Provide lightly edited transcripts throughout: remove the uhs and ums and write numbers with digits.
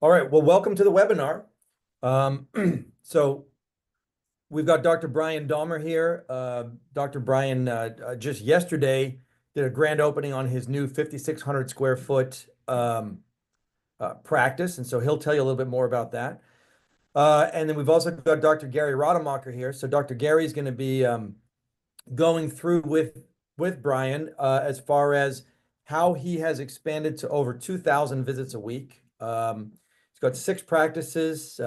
All right, well, welcome to the webinar. Um, so we've got Dr. Brian Dahmer here. Dr. Brian just yesterday did a grand opening on his new 5,600 square foot practice, and so he'll tell you a little bit more about that. And then we've also got Dr. Gary Rademacher here. So Dr. Gary is going to be going through with Brian as far as how he has expanded to over 2,000 visits a week. He's got 6 practices.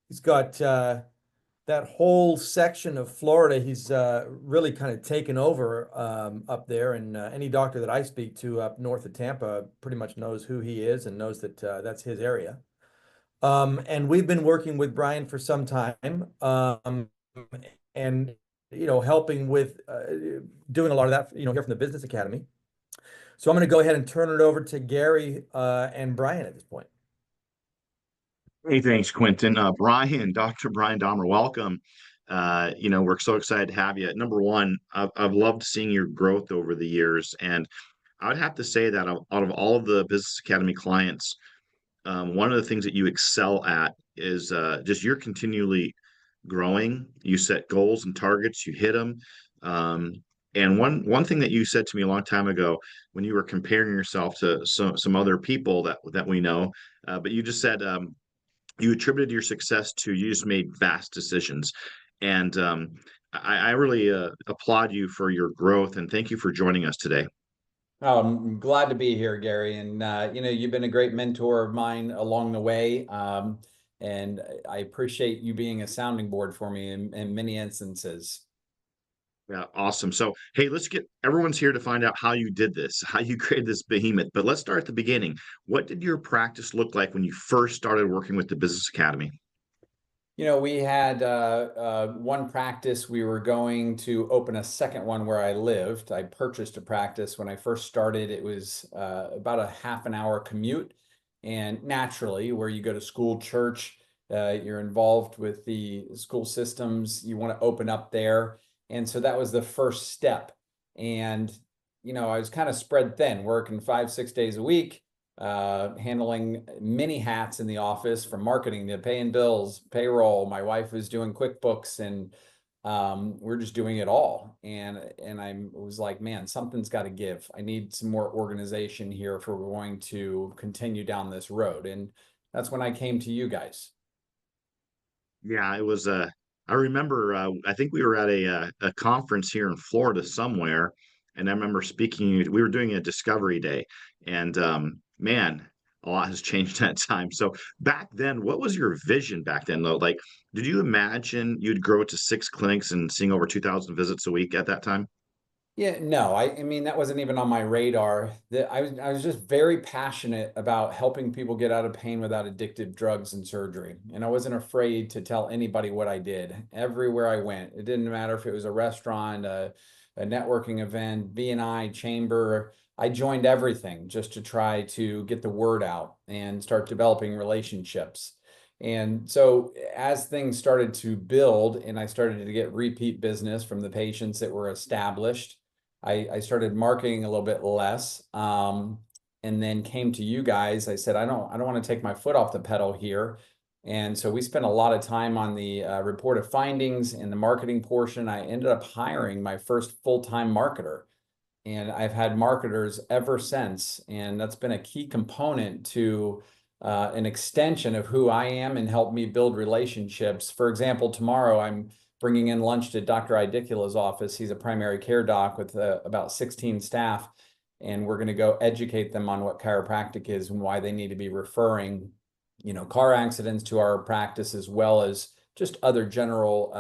He's got that whole section of Florida. He's really kind of taken over up there. And any doctor that I speak to up north of Tampa pretty much knows who he is and knows that that's his area. And we've been working with Brian for some time, and helping with doing a lot of that, here from the Business Academy. So I'm going to go ahead and turn it over to Gary and Brian at this point. Hey, thanks, Quentin. Dr. Brian Dahmer, welcome. We're so excited to have you. Number one, I've loved seeing your growth over the years, and I would have to say that out of all of the Business Academy clients, one of the things that you excel at is just you're continually growing. You set goals and targets, you hit them. And one thing that you said to me a long time ago when you were comparing yourself to some other people that we know, but you just said you attributed your success to you just made vast decisions. And I really applaud you for your growth and thank you for joining us today. Oh, I'm glad to be here, Gary. And you've been a great mentor of mine along the way. And I appreciate you being a sounding board for me in many instances. Yeah, awesome. So, hey, everyone's here to find out how you did this, how you created this behemoth. But let's start at the beginning. What did your practice look like when you first started working with the Business Academy? We had one practice. We were going to open a second one where I lived. I purchased a practice when I first started. It was about a half an hour commute. And naturally, where you go to school, church, you're involved with the school systems, you want to open up there. And so that was the first step. And, I was kind of spread thin, working 5-6 days a week, handling many hats in the office, from marketing to paying bills, payroll. My wife was doing QuickBooks, and we're just doing it all. And I was like, man, something's got to give. I need some more organization here if we're going to continue down this road. And that's when I came to you guys. Yeah, it was I remember I think we were at a conference here in Florida somewhere, and I remember speaking. We were doing a discovery day, and man, a lot has changed that time. So back then, what was your vision back then, though? Like, did you imagine you'd grow to 6 clinics and seeing over 2,000 visits a week at that time? Yeah, no, I mean, that wasn't even on my radar. I was just very passionate about helping people get out of pain without addictive drugs and surgery. And I wasn't afraid to tell anybody what I did everywhere I went. It didn't matter if it was a restaurant, a networking event, BNI, chamber. I joined everything just to try to get the word out and start developing relationships. And so as things started to build and I started to get repeat business from the patients that were established, I started marketing a little bit less, and then came to you guys. I said, I don't want to take my foot off the pedal here. And so we spent a lot of time on the report of findings and the marketing portion. I ended up hiring my first full-time marketer, and I've had marketers ever since. And that's been a key component to an extension of who I am and help me build relationships. For example, tomorrow I'm bringing in lunch to Dr. Idicula's office. He's a primary care doc with about 16 staff. And we're going to go educate them on what chiropractic is and why they need to be referring, car accidents to our practice, as well as just other general,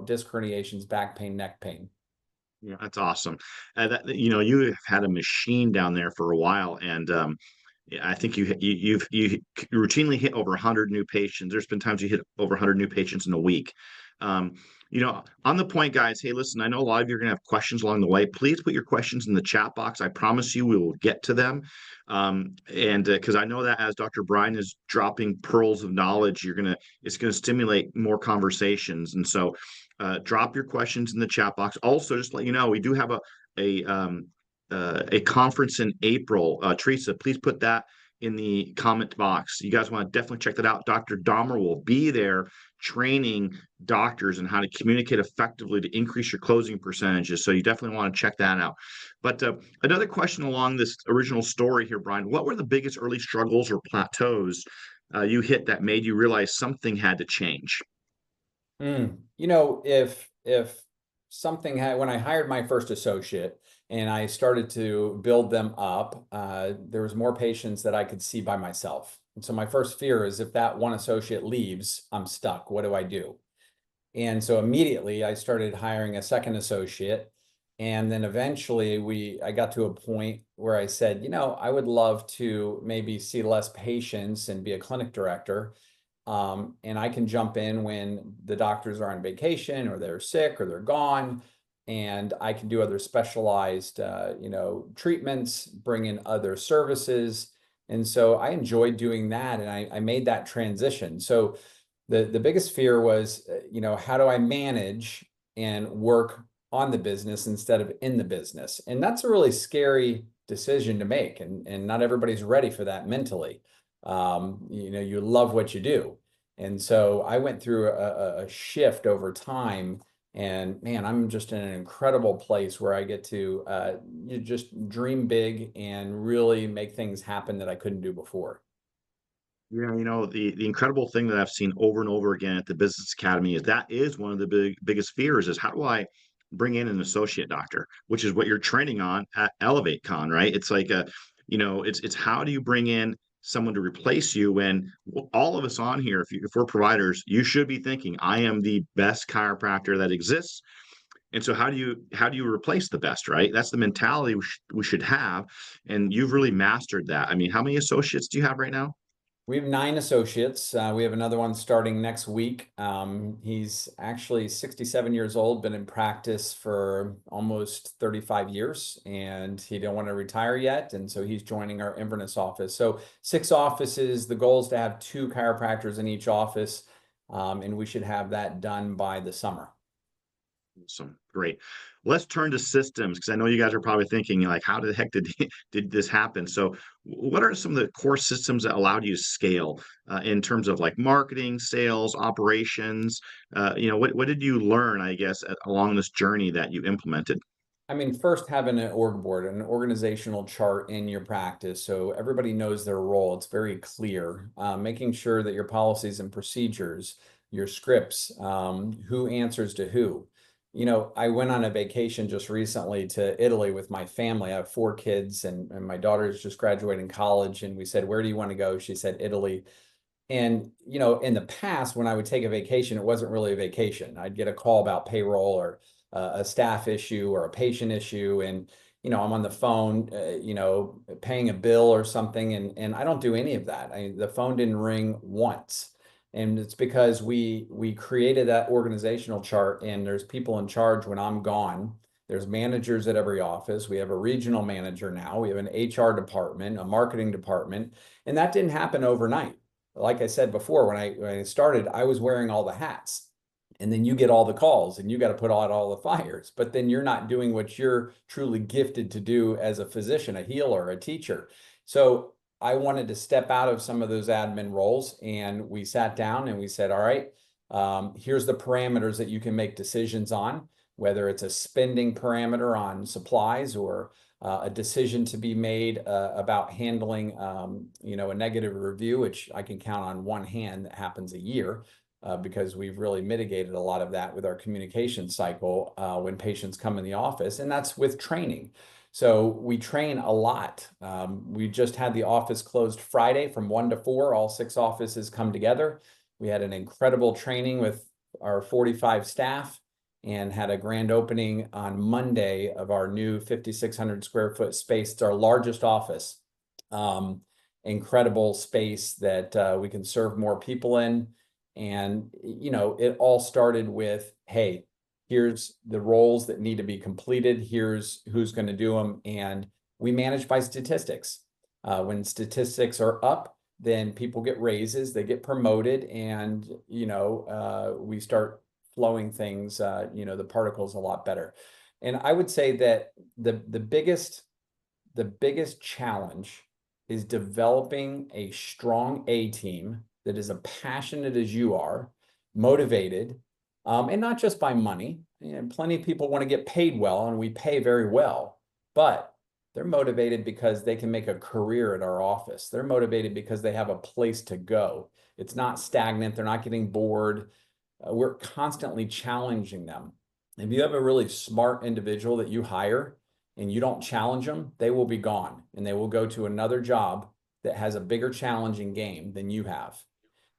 disc herniations, back pain, neck pain. Yeah, that's awesome. You have had a machine down there for a while, and yeah, I think you routinely hit over 100 new patients. There's been times you hit over 100 new patients in a week. Um, on the point, guys. Hey, listen, I know a lot of you are going to have questions along the way. Please put your questions in the chat box. I promise you we will get to them. And because I know that as Dr. Brian is dropping pearls of knowledge, it's gonna stimulate more conversations. And so, drop your questions in the chat box. Also, just to let you know, we do have a conference in April. Teresa, please put that in the comment box. You guys want to definitely check that out. Dr. Dahmer will be there training doctors and how to communicate effectively to increase your closing percentages. So you definitely want to check that out. But another question along this original story here, Brian, what were the biggest early struggles or plateaus you hit that made you realize something had to change? You know, if something had, when I hired my first associate and I started to build them up, there was more patients that I could see by myself. And so my first fear is if that one associate leaves, I'm stuck. What do I do? And so immediately I started hiring a second associate. And then eventually I got to a point where I said, you know, I would love to maybe see less patients and be a clinic director. And I can jump in when the doctors are on vacation or they're sick or they're gone. And I can do other specialized, you know, treatments, bring in other services. And so I enjoyed doing that. And I made that transition. So the biggest fear was, you know, how do I manage and work on the business instead of in the business? And that's a really scary decision to make. And not everybody's ready for that mentally. You know, you love what you do. And so I went through a shift over time. And man, I'm just in an incredible place where I get to you just dream big and really make things happen that I couldn't do before. Yeah, you know, the incredible thing that I've seen over and over again at the Business Academy is that is one of the biggest fears is how do I bring in an associate doctor, which is what you're training on at Elevate Con, right? It's like a, you know, it's how do you bring in someone to replace you when all of us on here, if we're providers, you should be thinking, I am the best chiropractor that exists. And so how do you replace the best, right? That's the mentality we should have. And you've really mastered that. I mean, how many associates do you have right now? We have 9 associates. We have another one starting next week. He's actually 67 years old, been in practice for almost 35 years, and he didn't want to retire yet. And so he's joining our Inverness office. So 6 offices. The goal is to have 2 chiropractors in each office, and we should have that done by the summer. Awesome. Great. Let's turn to systems because I know you guys are probably thinking like, how the heck did this happen? So, what are some of the core systems that allowed you to scale in terms of like marketing, sales, operations? You know, what did you learn, I guess, along this journey that you implemented? I mean, first having an org board, an organizational chart in your practice, so everybody knows their role. It's very clear. Making sure that your policies and procedures, your scripts, who answers to who. You know, I went on a vacation just recently to Italy with my family. I have 4 kids, and my daughter's just graduating college. And we said, "Where do you want to go?" She said, "Italy." And, you know, in the past, when I would take a vacation, it wasn't really a vacation. I'd get a call about payroll or a staff issue or a patient issue. And, you know, I'm on the phone, you know, paying a bill or something. And I don't do any of that. The phone didn't ring once. And it's because we created that organizational chart and there's people in charge when I'm gone. There's managers at every office. We have a regional manager now. We have an HR department, a marketing department, and that didn't happen overnight. Like I said before, when I started, I was wearing all the hats. And then you get all the calls and you got to put out all the fires. But then you're not doing what you're truly gifted to do as a physician, a healer, a teacher. So I wanted to step out of some of those admin roles. And we sat down and we said, all right, here's the parameters that you can make decisions on, whether it's a spending parameter on supplies or a decision to be made about handling, you know, a negative review, which I can count on one hand that happens a year because we've really mitigated a lot of that with our communication cycle when patients come in the office, and that's with training. So we train a lot. We just had the office closed Friday from 1 to 4. All 6 offices come together. We had an incredible training with our 45 staff and had a grand opening on Monday of our new 5,600 square foot space. It's our largest office. Incredible space that we can serve more people in. And, you know, it all started with, hey, here's the roles that need to be completed. Here's who's going to do them. And we manage by statistics. When statistics are up, then people get raises, they get promoted, and, you know, we start flowing things, you know, the particles a lot better. And I would say that the biggest challenge is developing a strong A team that is as passionate as you are, motivated, and not just by money. You know, plenty of people want to get paid well, and we pay very well, but they're motivated because they can make a career at our office. They're motivated because they have a place to go. It's not stagnant. They're not getting bored. We're constantly challenging them. If you have a really smart individual that you hire and you don't challenge them, they will be gone and they will go to another job that has a bigger challenging game than you have.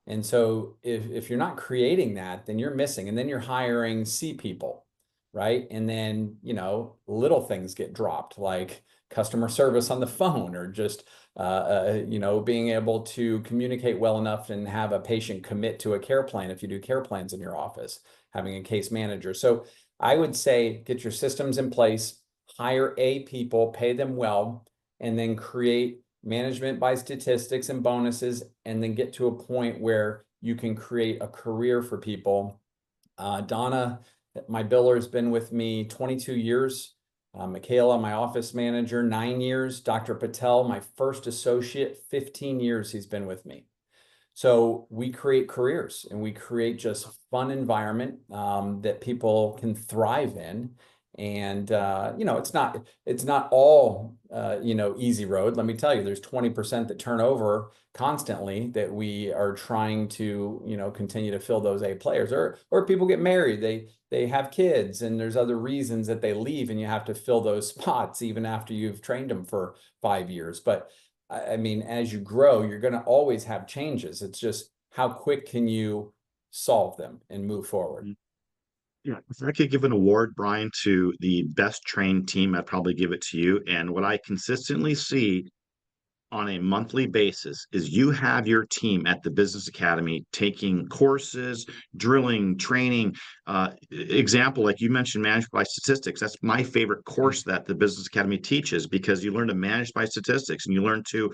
And so if you're not creating that, then you're missing. And then you're hiring C people, right? And then, you know, little things get dropped, like customer service on the phone, or just, you know, being able to communicate well enough and have a patient commit to a care plan if you do care plans in your office, having a case manager. So I would say get your systems in place, hire A people, pay them well, and then create management by statistics and bonuses, and then get to a point where you can create a career for people. Donna, my biller, has been with me 22 years. Michaela, my office manager, 9 years. Dr. Patel, my first associate, 15 years he's been with me. So we create careers and we create just fun environment that people can thrive in. And you know, it's not all you know, easy road. Let me tell you, there's 20% that turn over constantly that we are trying to, you know, continue to fill those A players. Or people get married, they have kids, and there's other reasons that they leave, and you have to fill those spots even after you've trained them for 5 years. But I mean, as you grow, you're going to always have changes. It's just how quick can you solve them and move forward? Yeah, if I could give an award, Brian, to the best trained team, I'd probably give it to you. And what I consistently see on a monthly basis is you have your team at the Business Academy taking courses, drilling, training. Example, like you mentioned, managed by statistics. That's my favorite course that the Business Academy teaches, because you learn to manage by statistics and you learn to,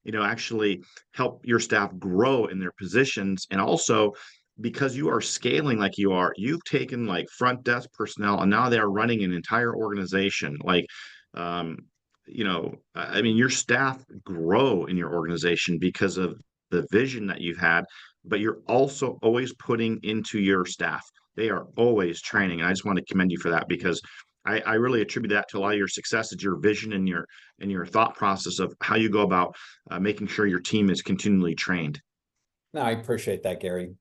you know, actually help your staff grow in their positions. And also, because you are scaling like you are, you've taken like front desk personnel and now they are running an entire organization. Like, um, you know, I mean, your staff grow in your organization because of the vision that you've had, but you're also always putting into your staff. They are always training. And I just want to commend you for that, because I really attribute that to a lot of your success. Is your vision and your thought process of how you go about making sure your team is continually trained. No, I appreciate that, Gary.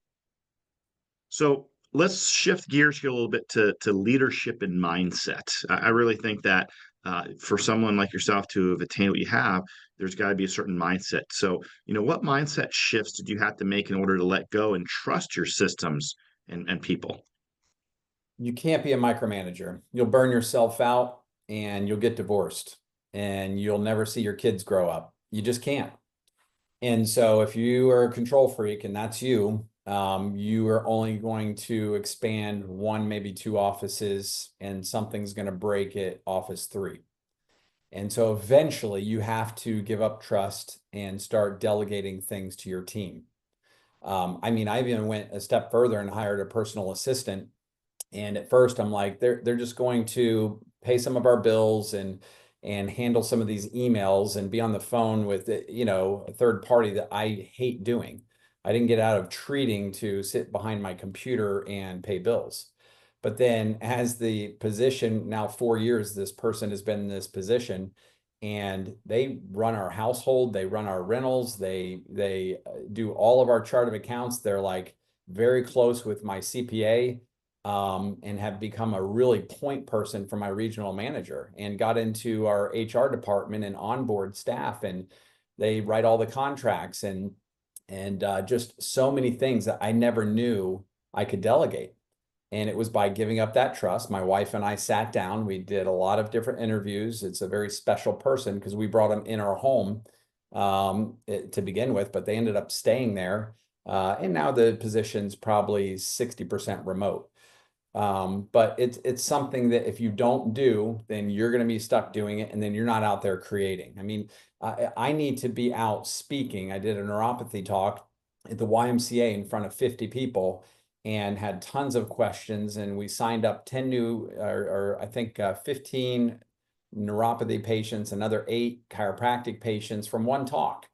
So let's shift gears here a little bit to leadership and mindset. I really think that for someone like yourself to have attained what you have, there's got to be a certain mindset. So, you know, what mindset shifts did you have to make in order to let go and trust your systems and people? You can't be a micromanager. You'll burn yourself out and you'll get divorced and you'll never see your kids grow up. You just can't. And so if you are a control freak and that's you, you are only going to expand one, maybe two offices, and something's going to break at office 3. And so eventually you have to give up trust and start delegating things to your team. I mean, I even went a step further and hired a personal assistant. And at first I'm like, they're just going to pay some of our bills and handle some of these emails and be on the phone with, you know, a third party that I hate doing. I didn't get out of treating to sit behind my computer and pay bills. But then as the position, now 4 years, this person has been in this position, and they run our household, they run our rentals, they do all of our chart of accounts. They're like very close with my CPA, and have become a really point person for my regional manager, and got into our HR department and onboard staff, and they write all the contracts and just so many things that I never knew I could delegate. And it was by giving up that trust. My wife and I sat down. We did a lot of different interviews. It's a very special person because we brought him in our home to begin with, but they ended up staying there. And now the position's probably 60% remote. But it's something that if you don't do, then you're going to be stuck doing it, and then you're not out there creating. I mean, I need to be out speaking. I did a neuropathy talk at the YMCA in front of 50 people and had tons of questions, and we signed up 10 new, or I think 15 neuropathy patients, another 8 chiropractic patients from one talk.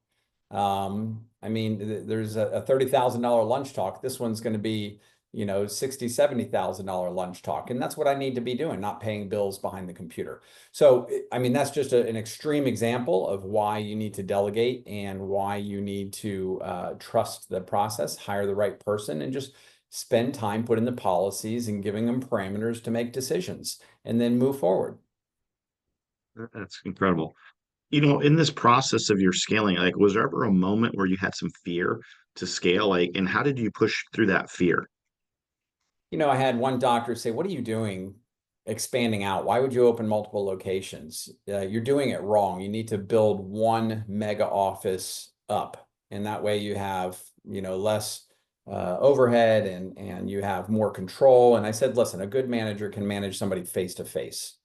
I mean, there's a $30,000 lunch talk. This one's going to be, you know, $60,000-$70,000 lunch talk. And that's what I need to be doing, not paying bills behind the computer. So, I mean, that's just an extreme example of why you need to delegate and why you need to trust the process, hire the right person, and just spend time putting the policies and giving them parameters to make decisions and then move forward. That's incredible. You know, in this process of your scaling, like, was there ever a moment where you had some fear to scale? Like, and how did you push through that fear? You know, I had one doctor say, "What are you doing expanding out? Why would you open multiple locations? You're doing it wrong. You need to build one mega office up. And that way you have, you know, less overhead and you have more control." And I said, "Listen, a good manager can manage somebody face to face.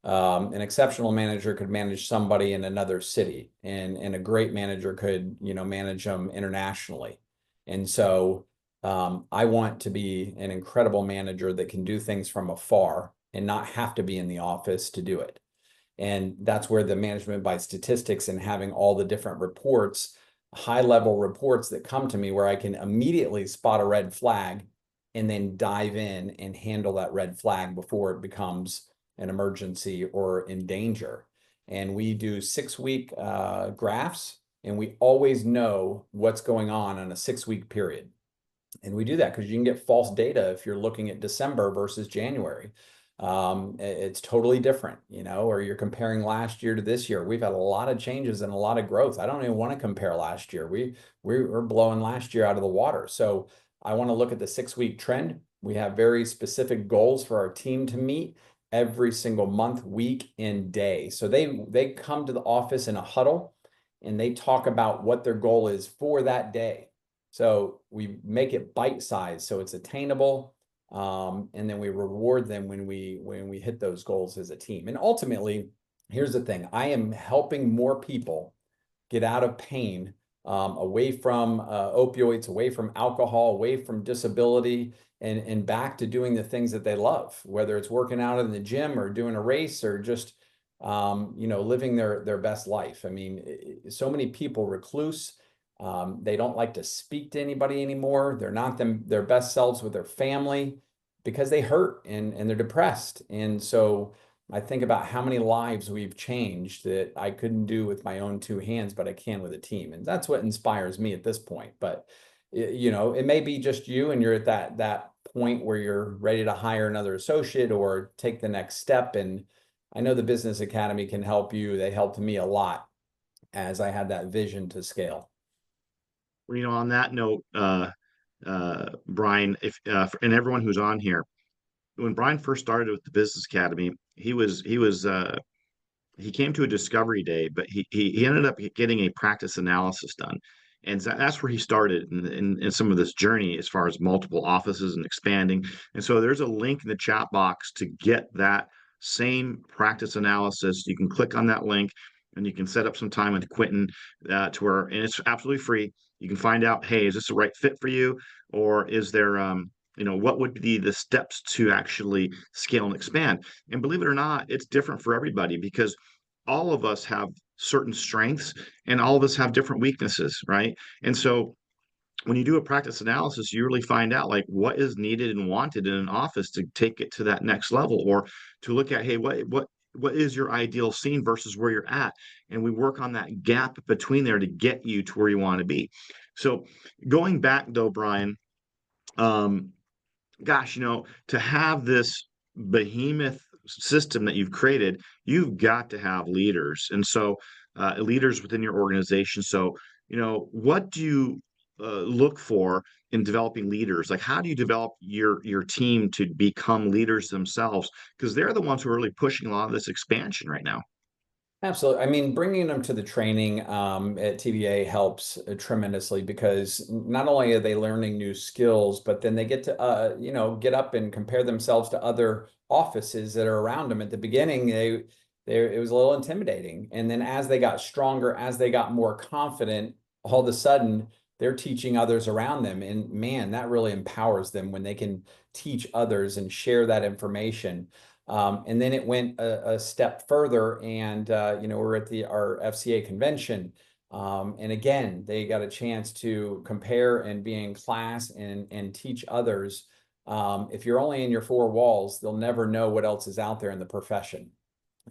An exceptional manager could manage somebody in another city, and a great manager could, you know, manage them internationally. And so I want to be an incredible manager that can do things from afar and not have to be in the office to do it." And that's where the management by statistics and having all the different reports, high level reports that come to me where I can immediately spot a red flag and then dive in and handle that red flag before it becomes an emergency or in danger. And we do 6-week graphs, and we always know what's going on in a 6-week period. And we do that because you can get false data if you're looking at December versus January. It's totally different, you know, or you're comparing last year to this year. We've had a lot of changes and a lot of growth. I don't even want to compare last year. We're blowing last year out of the water. So I want to look at the 6-week trend. We have very specific goals for our team to meet every single month, week, and day. So they come to the office in a huddle and they talk about what their goal is for that day. So we make it bite-sized so it's attainable, and then we reward them when we hit those goals as a team. And ultimately, here's the thing: I am helping more people get out of pain, away from opioids, away from alcohol, away from disability, and back to doing the things that they love, whether it's working out in the gym or doing a race or just you know, living their best life. I mean, so many people recluse. They don't like to speak to anybody anymore. They're not their best selves with their family because they hurt and they're depressed. And so I think about how many lives we've changed that I couldn't do with my own 2 hands, but I can with a team. And that's what inspires me at this point. But you know, it may be just you and you're at that point where you're ready to hire another associate or take the next step. And I know the Business Academy can help you. They helped me a lot as I had that vision to scale. You know, on that note, Brian, if and everyone who's on here, when Brian first started with the Business Academy, he came to a discovery day, but he ended up getting a practice analysis done. And that's where he started in some of this journey as far as multiple offices and expanding. And so there's a link in the chat box to get that same practice analysis. You can click on that link and you can set up some time with Quentin to where, and it's absolutely free. You can find out, hey, is this the right fit for you? Or is there, you know, what would be the steps to actually scale and expand? And believe it or not, it's different for everybody because all of us have certain strengths and all of us have different weaknesses, right? And so when you do a practice analysis, you really find out like what is needed and wanted in an office to take it to that next level, or to look at, hey, what is your ideal scene versus where you're at? And we work on that gap between there to get you to where you want to be. So going back though, Brian, um, gosh, you know, to have this behemoth system that you've created, you've got to have leaders. And so, leaders within your organization. So, you know, what do you look for in developing leaders? Like, how do you develop your team to become leaders themselves? Because they're the ones who are really pushing a lot of this expansion right now. Absolutely. I mean, bringing them to the training at TBA helps tremendously because not only are they learning new skills, but then they get to, you know, get up and compare themselves to other offices that are around them. At the beginning, it was a little intimidating. And then as they got stronger, as they got more confident, all of a sudden they're teaching others around them. And man, that really empowers them when they can teach others and share that information. And then it went a step further, and we're at our FCA convention. And again, they got a chance to compare and be in class and teach others. If you're only in your four walls, they'll never know what else is out there in the profession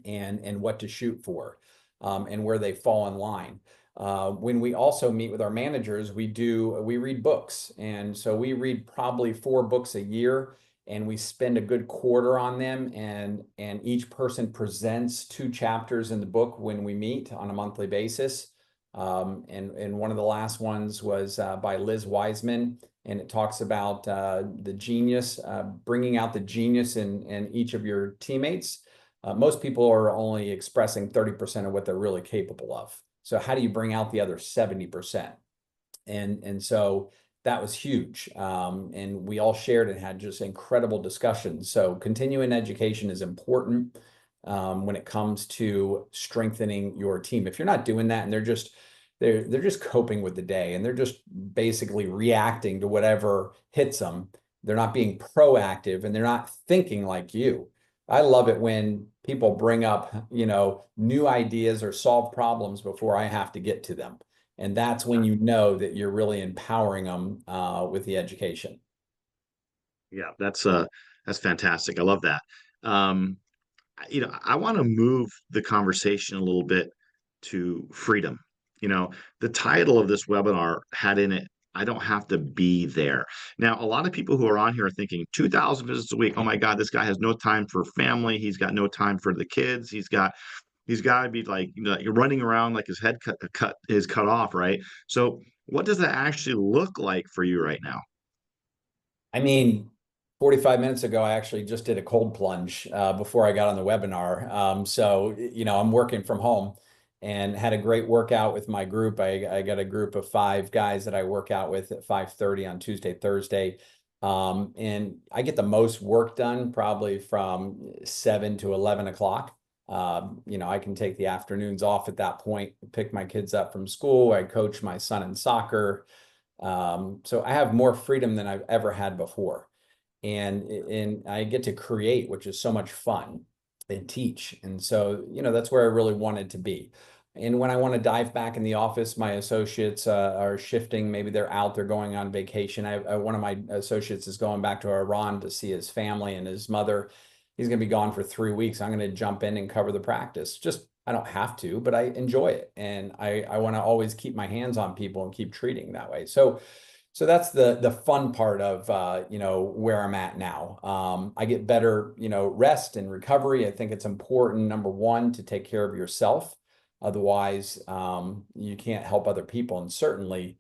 and what to shoot for, and where they fall in line. When we also meet with our managers, we read books. And so we read probably 4 books a year, and we spend a good quarter on them. And each person presents 2 chapters in the book when we meet on a monthly basis. And one of the last ones was by Liz Wiseman, and it talks about the genius, bringing out the genius in each of your teammates. Most people are only expressing 30% of what they're really capable of. So how do you bring out the other 70%? And so that was huge. And we all shared and had just incredible discussions. So continuing education is important when it comes to strengthening your team. If you're not doing that and they're just coping with the day and they're just basically reacting to whatever hits them, they're not being proactive and they're not thinking like you. I love it when people bring up, new ideas or solve problems before I have to get to them. And that's when you know that you're really empowering them with the education. Yeah, that's fantastic. I love that. Um, I want to move the conversation a little bit to freedom. The title of this webinar had in it, I don't have to be there. Now, a lot of people who are on here are thinking 2,000 visits a week. Oh my God, this guy has no time for family. He's got no time for the kids. He's got to be like, you're running around like his head cut off, right? So what does that actually look like for you right now? I mean, 45 minutes ago, I actually just did a cold plunge before I got on the webinar. So, I'm working from home and had a great workout with my group. I got a group of 5 guys that I work out with at 5:30 on Tuesday, Thursday. And I get the most work done probably from 7 to 11 o'clock. I can take the afternoons off at that point, pick my kids up from school. I coach my son in soccer. So I have more freedom than I've ever had before. And I get to create, which is so much fun, and teach. And so, that's where I really wanted to be. And when I want to dive back in the office, my associates are shifting. Maybe they're out, they're going on vacation. One of my associates is going back to Iran to see his family and his mother. He's going to be gone for 3 weeks. I'm going to jump in and cover the practice. Just, I don't have to, but I enjoy it. And I want to always keep my hands on people and keep treating that way. So that's the fun part of where I'm at now. I get better rest and recovery. I think it's important, number one, to take care of yourself. Otherwise, you can't help other people, and certainly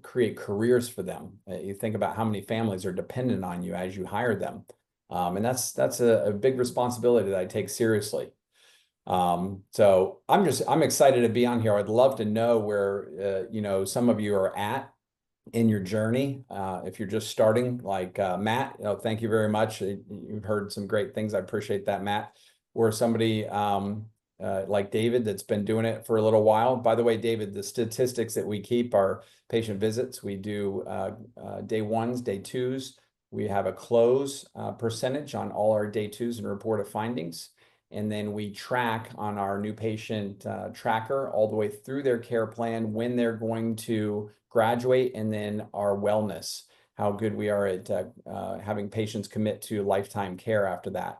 create careers for them. You think about how many families are dependent on you as you hire them, and that's a big responsibility that I take seriously. So I'm excited to be on here. I'd love to know where, some of you are at in your journey. If you're just starting, like Matt, thank you very much. You've heard some great things. I appreciate that, Matt. Or somebody like David that's been doing it for a little while. By the way, David, the statistics that we keep are patient visits. We do day 1s, day 2s. We have a close percentage on all our day 2s and report of findings. And then we track on our new patient tracker all the way through their care plan, when they're going to graduate, and then our wellness, how good we are at having patients commit to lifetime care after that.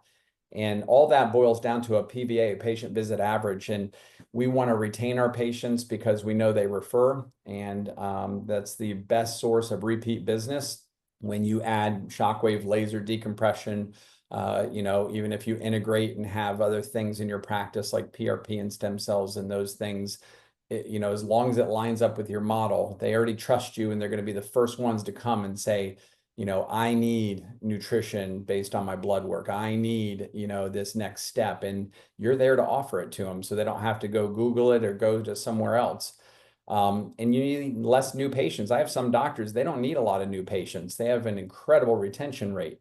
And all that boils down to a PVA, a patient visit average. And we want to retain our patients because we know they refer. And that's the best source of repeat business. When you add shockwave laser decompression, even if you integrate and have other things in your practice like PRP and stem cells and those things, as long as it lines up with your model, they already trust you, and they're going to be the first ones to come and say, I need nutrition based on my blood work. I need, this next step. And you're there to offer it to them so they don't have to go Google it or go to somewhere else. And you need less new patients. I have some doctors, they don't need a lot of new patients. They have an incredible retention rate.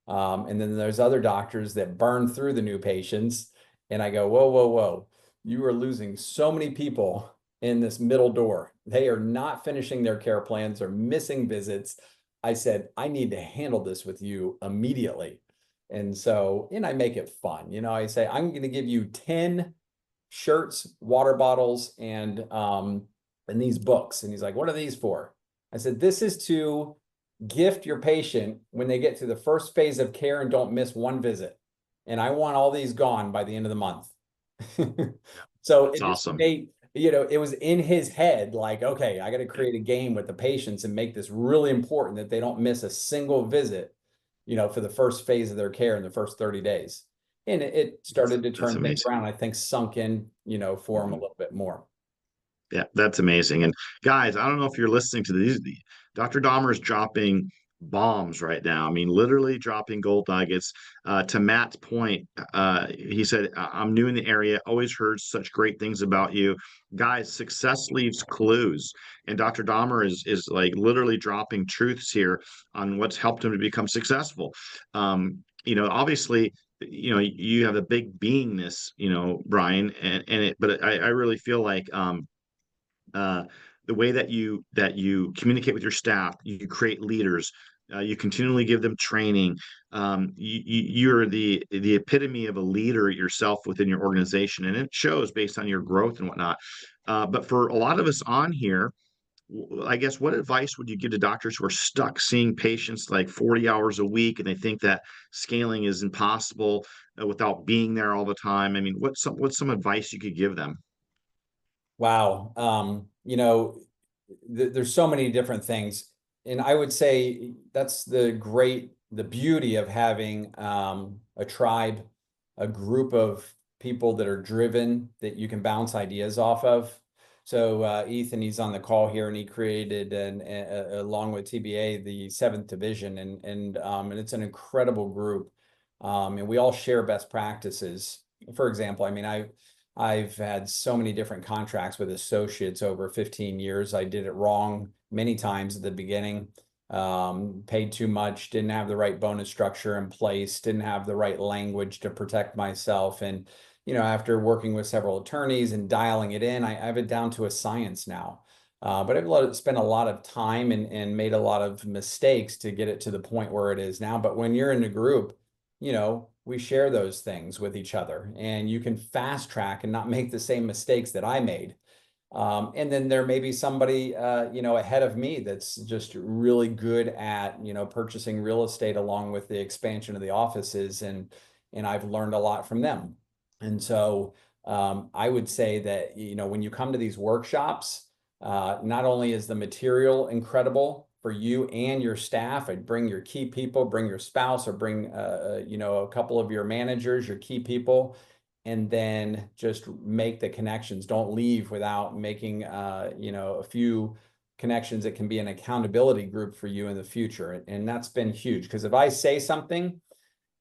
And then there's other doctors that burn through the new patients. And I go, whoa, whoa, whoa. You are losing so many people in this middle door. They are not finishing their care plans or missing visits. I said, I need to handle this with you immediately. And so, and I make it fun. You know, I say, I'm going to give you 10 shirts, water bottles, and these books. And he's like, what are these for? I said, this is to gift your patient when they get to the first phase of care and don't miss one visit. And I want all these gone by the end of the month. So That's it just awesome. made, you know, it was in his head, like, okay, I got to create a game with the patients and make this really important that they don't miss a single visit, you know, for the first phase of their care in the first 30 days. And it started to That's turn things amazing. around. I think sunk in, you know, for him a Mhm. little bit more. Yeah, that's amazing. And guys, I don't know if you're listening to these. Dr. Dahmer is dropping bombs right now. I mean, literally dropping gold nuggets. To Matt's point, he said, I'm new in the area, always heard such great things about you. Guys, success leaves clues. And Dr. Dahmer is like literally dropping truths here on what's helped him to become successful. Obviously, you have a big beingness, Brian, but I really feel like uh, the way that you communicate with your staff, you create leaders, you continually give them training. You're the epitome of a leader yourself within your organization, and it shows based on your growth and whatnot. But for a lot of us on here, I guess, what advice would you give to doctors who are stuck seeing patients like 40 hours a week and they think that scaling is impossible without being there all the time? I mean, what's some advice you could give them? Wow. You know, there's so many different things. And I would say that's the beauty of having a tribe, a group of people that are driven that you can bounce ideas off of. So Ethan, he's on the call here, and he created along with TBA the seventh division, and it's an incredible group, and we all share best practices. For example, I mean, I've had so many different contracts with associates over 15 years. I did it wrong many times at the beginning. Paid too much, didn't have the right bonus structure in place, didn't have the right language to protect myself. And, you know, after working with several attorneys and dialing it in, I have it down to a science now. But I've spent a lot of time and made a lot of mistakes to get it to the point where it is now. But when you're in a group, you know, we share those things with each other, and you can fast track and not make the same mistakes that I made. And then there may be somebody, you know, ahead of me that's just really good at, you know, purchasing real estate along with the expansion of the offices, and I've learned a lot from them. And so I would say that, you know, when you come to these workshops, not only is the material incredible for you and your staff, I'd bring your key people, bring your spouse, or bring, you know, a couple of your managers, your key people, and then just make the connections. Don't leave without making, you know, a few connections that can be an accountability group for you in the future. And that's been huge, because if I say something,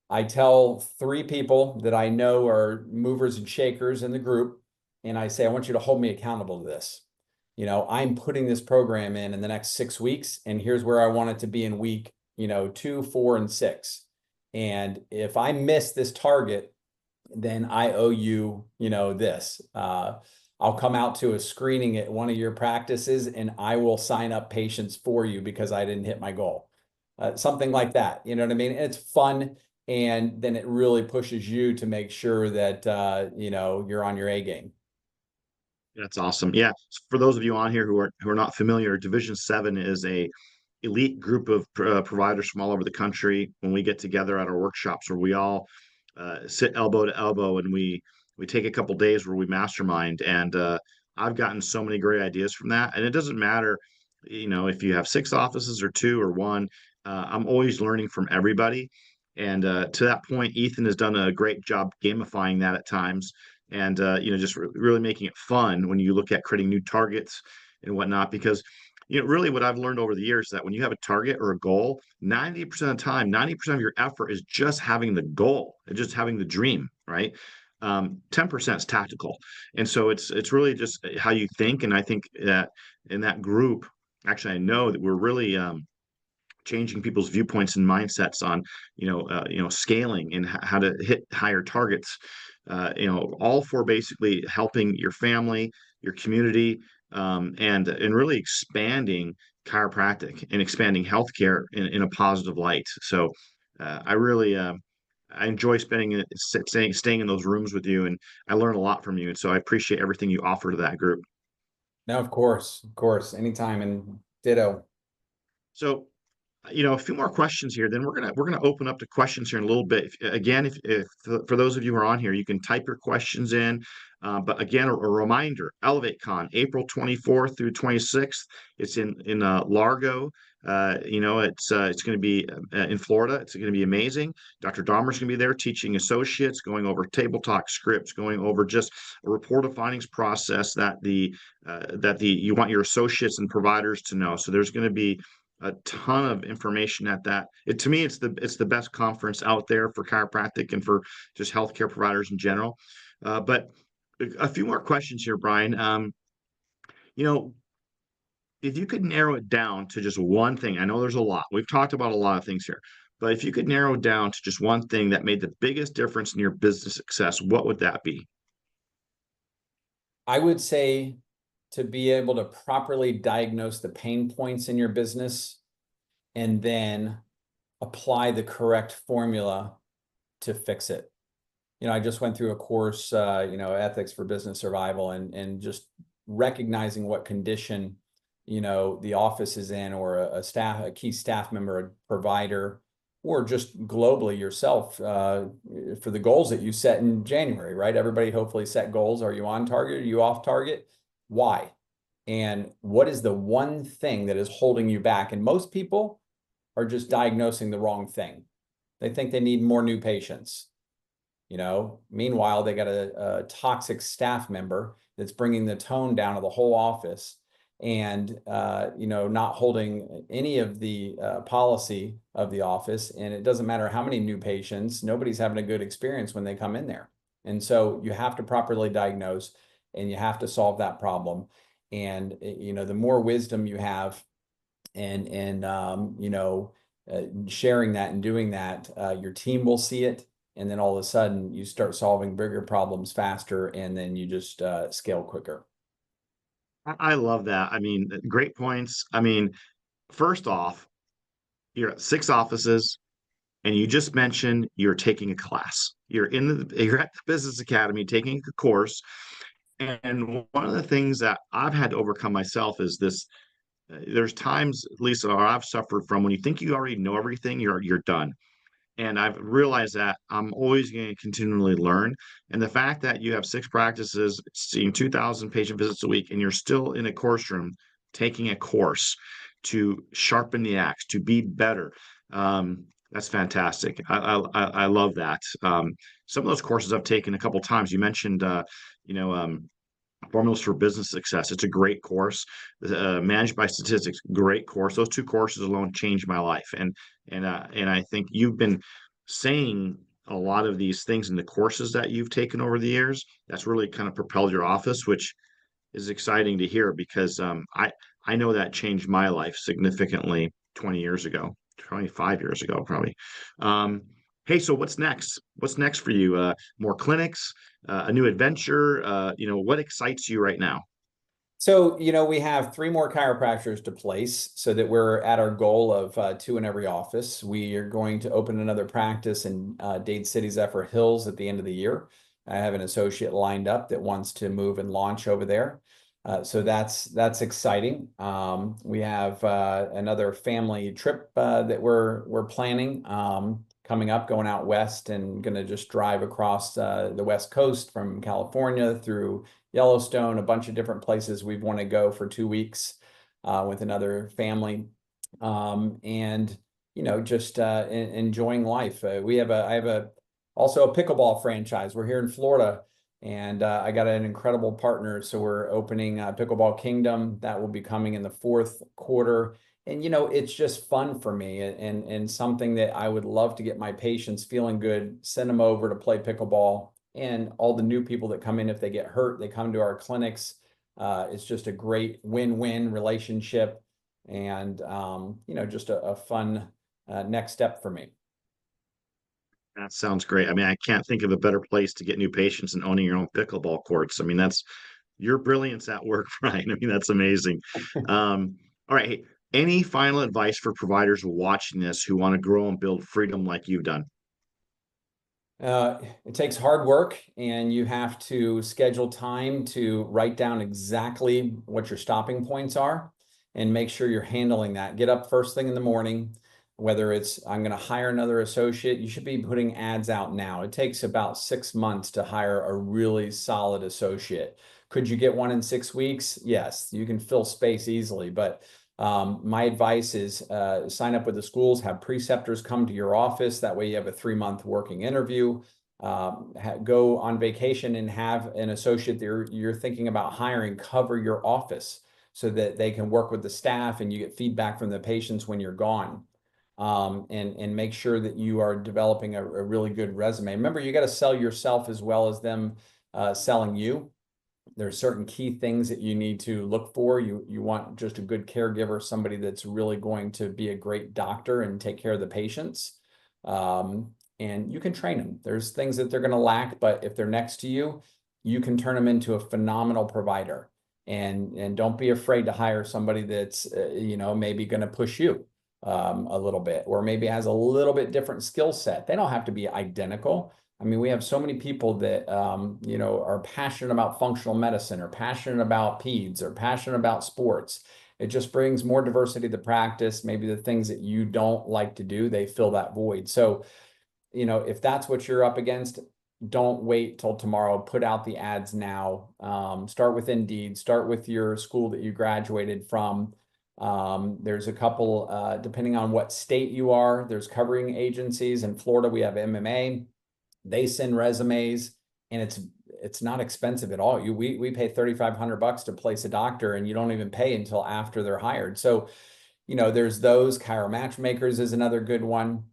I tell 3 people that I know are movers and shakers in the group, and I say, I want you to hold me accountable to this. You know, I'm putting this program in the next 6 weeks, and here's where I want it to be in week, you know, 2, 4, and 6. And if I miss this target, then I owe you, you know, this. I'll come out to a screening at one of your practices, and I will sign up patients for you because I didn't hit my goal. Something like that. You know what I mean? And it's fun. And then it really pushes you to make sure that, you know, you're on your A game. That's awesome. Yeah, for those of you on here who are not familiar, Division 7 is a elite group of providers from all over the country. When we get together at our workshops, where we all sit elbow to elbow, and we take a couple days where we mastermind. And I've gotten so many great ideas from that. And it doesn't matter, if you have 6 offices or 2 or 1. I'm always learning from everybody. And to that point, Ethan has done a great job gamifying that at times, and just really making it fun when you look at creating new targets and whatnot. Because really what I've learned over the years is that when you have a target or a goal, 90% of the time, 90% of your effort is just having the goal and just having the dream, right? 10% is tactical. And so it's really just how you think. And I think that in that group, actually, I know that we're really changing people's viewpoints and mindsets on scaling and how to hit higher targets, all for basically helping your family, your community, and really expanding chiropractic and expanding healthcare in a positive light. So I really I enjoy staying in those rooms with you, and I learn a lot from you. And so I appreciate everything you offer to that group. No, of course, anytime, and ditto. So, a few more questions here. Then we're gonna open up to questions here in a little bit. Again, if for those of you who are on here, you can type your questions in. But again, a reminder: ElevateCon, April 24th through 26th. It's in Largo. It's going to be in Florida. It's going to be amazing. Dr. Dahmer's going to be there teaching associates, going over table talk scripts, going over just a report of findings process that you want your associates and providers to know. So there's going to be a ton of information at that. To me, it's the best conference out there for chiropractic and for just healthcare providers in general. But a few more questions here, Brian. You know, if you could narrow it down to just one thing, I know there's a lot. We've talked about a lot of things here, but if you could narrow it down to just one thing that made the biggest difference in your business success, what would that be? I would say to be able to properly diagnose the pain points in your business and then apply the correct formula to fix it. I just went through a course, ethics for business survival, and just recognizing what condition, the office is in, or a key staff member, a provider, or just globally yourself, for the goals that you set in January, right? Everybody hopefully set goals. Are you on target? Are you off target? Why? And what is the one thing that is holding you back? And most people are just diagnosing the wrong thing. They think they need more new patients. Meanwhile, they got a toxic staff member that's bringing the tone down of the whole office, and not holding any of the policy of the office. And it doesn't matter how many new patients, nobody's having a good experience when they come in there. And so you have to properly diagnose, and you have to solve that problem. And the more wisdom you have, and sharing that and doing that, your team will see it. And then all of a sudden you start solving bigger problems faster, and then you just scale quicker. I love that. I mean, great points. I mean, first off, you're at 6 offices, and you just mentioned you're taking a class. You're at the business academy taking a course. And one of the things that I've had to overcome myself is this. There's times, Lisa, or I've suffered from when you think you already know everything, you're done. And I've realized that I'm always going to continually learn. And the fact that you have 6 practices, seeing 2,000 patient visits a week, and you're still in a course room taking a course to sharpen the axe, to be better, that's fantastic. I love that. Some of those courses I've taken a couple of times. You mentioned, Formulas for Business Success. It's a great course. Managed by Statistics, great course. Those 2 courses alone changed my life. And I think you've been saying a lot of these things in the courses that you've taken over the years. That's really kind of propelled your office, which is exciting to hear, because I know that changed my life significantly 20 years ago, 25 years ago, probably. Hey, so what's next? What's next for you? More clinics, a new adventure? What excites you right now? So, we have 3 more chiropractors to place, so that we're at our goal of 2 in every office. We are going to open another practice in Dade City, Zephyr Hills at the end of the year. I have an associate lined up that wants to move and launch over there. So that's exciting. We have another family trip that we're planning coming up, going out west, and going to just drive across the West Coast from California through Yellowstone, a bunch of different places we want to go for 2 weeks with another family, and just enjoying life. I have also a pickleball franchise. We're here in Florida, and I got an incredible partner. So we're opening Pickleball Kingdom. That will be coming in the fourth quarter. And it's just fun for me, and something that I would love to get my patients feeling good, send them over to play pickleball. And all the new people that come in, if they get hurt, they come to our clinics. It's just a great win-win relationship, and just a fun next step for me. That sounds great. I mean, I can't think of a better place to get new patients than owning your own pickleball courts. I mean, that's your brilliance at work, Brian. I mean, that's amazing. All right. Hey, any final advice for providers watching this who want to grow and build freedom like you've done? It takes hard work, and you have to schedule time to write down exactly what your stopping points are and make sure you're handling that. Get up first thing in the morning, whether it's I'm going to hire another associate, you should be putting ads out now. It takes about 6 months to hire a really solid associate. Could you get one in 6 weeks? Yes, you can fill space easily, but my advice is sign up with the schools, have preceptors come to your office. That way you have a 3-month working interview. Go on vacation and have an associate that you're thinking about hiring cover your office so that they can work with the staff and you get feedback from the patients when you're gone. And make sure that you are developing a really good resume. Remember, you got to sell yourself as well as them selling you. There's certain key things that you need to look for. You want just a good caregiver, somebody that's really going to be a great doctor and take care of the patients. And you can train them. There's things that they're going to lack, but if they're next to you, you can turn them into a phenomenal provider. And don't be afraid to hire somebody that's maybe going to push you a little bit, or maybe has a little bit different skill set. They don't have to be identical. I mean, we have so many people that, are passionate about functional medicine or passionate about peds or passionate about sports. It just brings more diversity to practice. Maybe the things that you don't like to do, they fill that void. So, if that's what you're up against, don't wait till tomorrow. Put out the ads now. Start with Indeed. Start with your school that you graduated from. There's a couple, depending on what state you are, there's covering agencies. In Florida, we have MMA. They send resumes, and it's not expensive at all. We pay $3,500 to place a doctor, and you don't even pay until after they're hired. So, there's those. Chiro Matchmakers is another good one.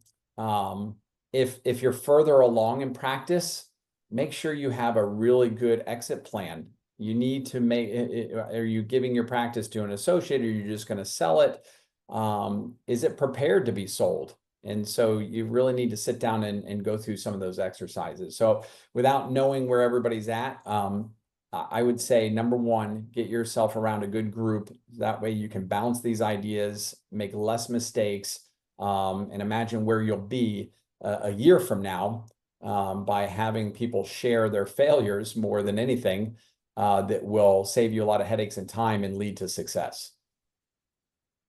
If you're further along in practice, make sure you have a really good exit plan. You need to make it, are you giving your practice to an associate, or are you just going to sell it? Is it prepared to be sold? And so you really need to sit down and go through some of those exercises. So without knowing where everybody's at, I would say, number one, get yourself around a good group. That way you can bounce these ideas, make less mistakes, and imagine where you'll be a year from now by having people share their failures more than anything that will save you a lot of headaches and time and lead to success.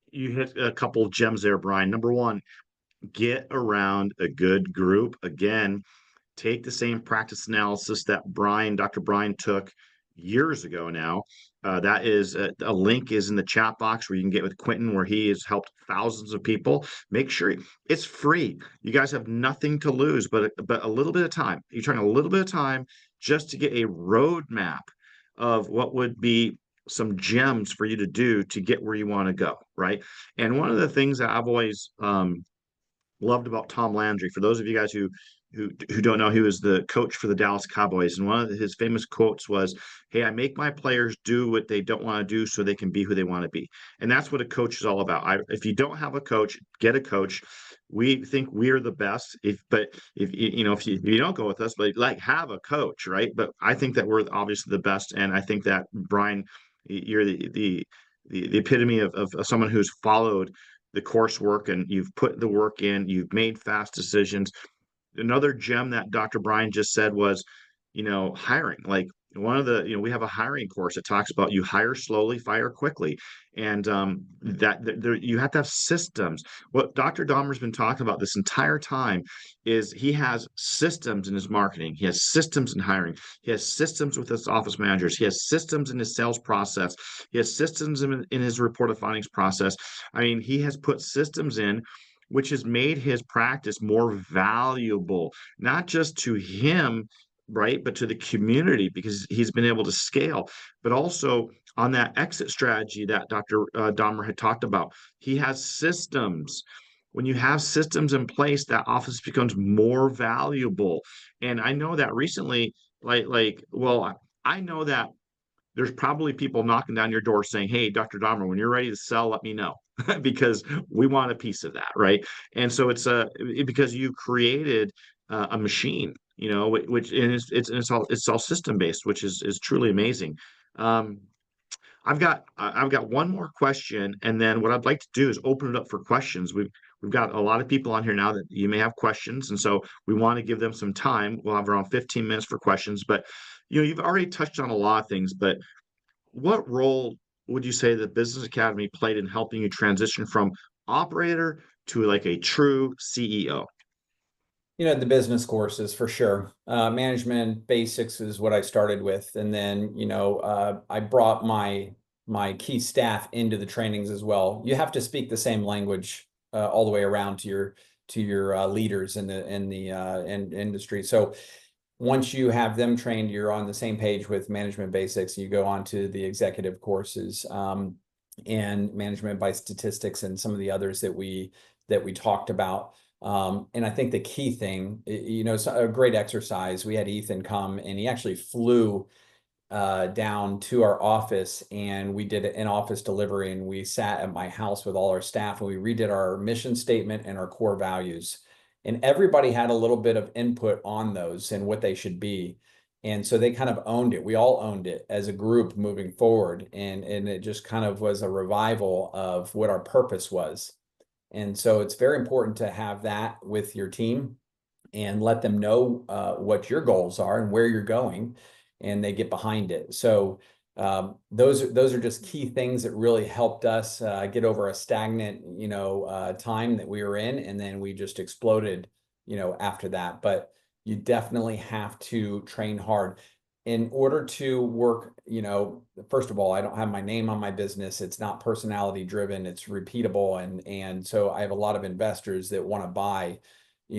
You hit a couple gems there, Brian. Number one, get around a good group. Again, take the same practice analysis that Dr. Brian took years ago now. That is a link is in the chat box where you can get with Quentin, where he has helped thousands of people. Make sure it's free. You guys have nothing to lose, but a little bit of time. You're trying a little bit of time just to get a roadmap of what would be some gems for you to do to get where you want to go, right? And one of the things that I've always loved about Tom Landry. For those of you guys who don't know, he was the coach for the Dallas Cowboys, and one of his famous quotes was, "Hey, I make my players do what they don't want to do so they can be who they want to be." And that's what a coach is all about. If you don't have a coach, get a coach. We think we're the best, but if you don't go with us, but like have a coach, right? But I think that we're obviously the best, and I think that Brian, you're the epitome of someone who's followed the coursework and you've put the work in, you've made fast decisions. Another gem that Dr. Brian just said was, hiring. Like one of the, we have a hiring course that talks about you hire slowly, fire quickly. And you have to have systems. What Dr. Dahmer's been talking about this entire time is he has systems in his marketing. He has systems in hiring. He has systems with his office managers. He has systems in his sales process. He has systems in his report of findings process. I mean, he has put systems in which has made his practice more valuable, not just to him, right, but to the community, because he's been able to scale, but also on that exit strategy that Dr. Dahmer had talked about. He has systems. When you have systems in place, that office becomes more valuable. And I know that recently, well, I know that there's probably people knocking down your door saying, "Hey, Dr. Dahmer, when you're ready to sell, let me know." Because we want a piece of that, right? And so because you created a machine, which and it's all system based, which is truly amazing. I've got one more question, and then what I'd like to do is open it up for questions. We've got a lot of people on here now that you may have questions, and so we want to give them some time. We'll have around 15 minutes for questions, but you've already touched on a lot of things, but what role would you say the Business Academy played in helping you transition from operator to like a true CEO? The business courses for sure. Management basics is what I started with, and then I brought my key staff into the trainings as well. You have to speak the same language all the way around to your leaders in industry. So once you have them trained, you're on the same page with management basics. You go on to the executive courses, and management by statistics and some of the others that we talked about. And I think the key thing, it's a great exercise. We had Ethan come, and he actually flew down to our office, and we did an in-office delivery, and we sat at my house with all our staff, and we redid our mission statement and our core values. And everybody had a little bit of input on those and what they should be. And so they kind of owned it. We all owned it as a group moving forward. And it just kind of was a revival of what our purpose was. And so it's very important to have that with your team and let them know what your goals are and where you're going, and they get behind it. So those are just key things that really helped us get over a stagnant, time that we were in, and then we just exploded, after that. But you definitely have to train hard in order to work. First of all, I don't have my name on my business. It's not personality driven. It's repeatable, and so I have a lot of investors that want to buy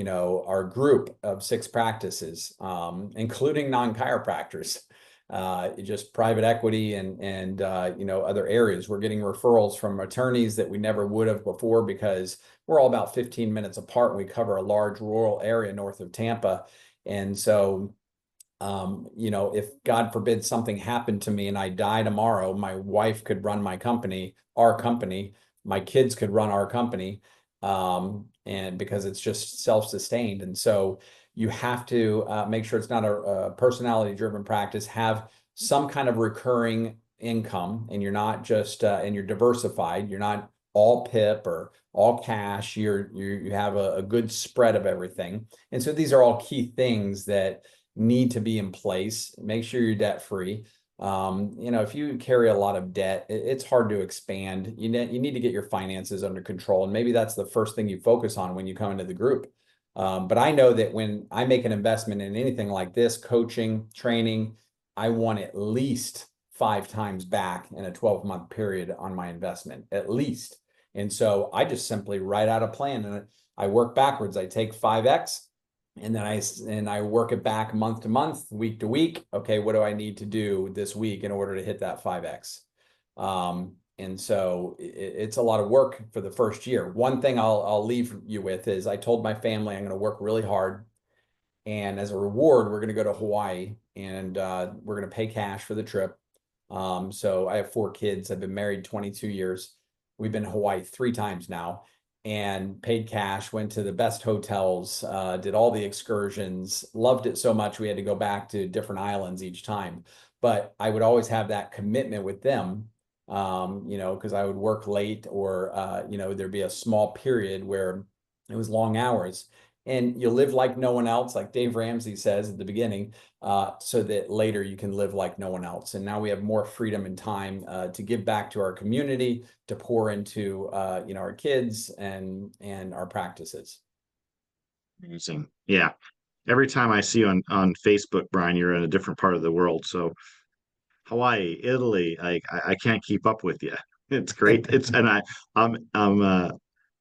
our group of 6 practices, including non-chiropractors, just private equity and other areas. We're getting referrals from attorneys that we never would have before, because we're all about 15 minutes apart, and we cover a large rural area north of Tampa. And so, if God forbid something happened to me and I die tomorrow, my wife could run my company, our company, my kids could run our company. And because it's just self-sustained. And so you have to make sure it's not a personality-driven practice, have some kind of recurring income, and you're not just, and you're diversified. You're not all PIP or all cash. You have a good spread of everything. And so these are all key things that need to be in place. Make sure you're debt free. If you carry a lot of debt, it's hard to expand. You need to get your finances under control. And maybe that's the first thing you focus on when you come into the group. But I know that when I make an investment in anything like this, coaching, training, I want at least 5 times back in a 12-month period on my investment, at least. And so I just simply write out a plan, and I work backwards. I take 5X, and then I work it back month to month, week to week. Okay, what do I need to do this week in order to hit that 5X? And so it's a lot of work for the first year. One thing I'll leave you with is I told my family I'm going to work really hard, and as a reward, we're going to go to Hawaii, and we're going to pay cash for the trip. So I have 4 kids. I've been married 22 years. We've been to Hawaii 3 times now, and paid cash, went to the best hotels, did all the excursions, loved it so much we had to go back to different islands each time. But I would always have that commitment with them, because I would work late, or, there'd be a small period where it was long hours. And you live like no one else, like Dave Ramsey says at the beginning, so that later you can live like no one else. And now we have more freedom and time to give back to our community, to pour into our kids and our practices. Amazing. Yeah. Every time I see you on Facebook, Brian, you're in a different part of the world. So Hawaii, Italy, I can't keep up with you. It's great. I'm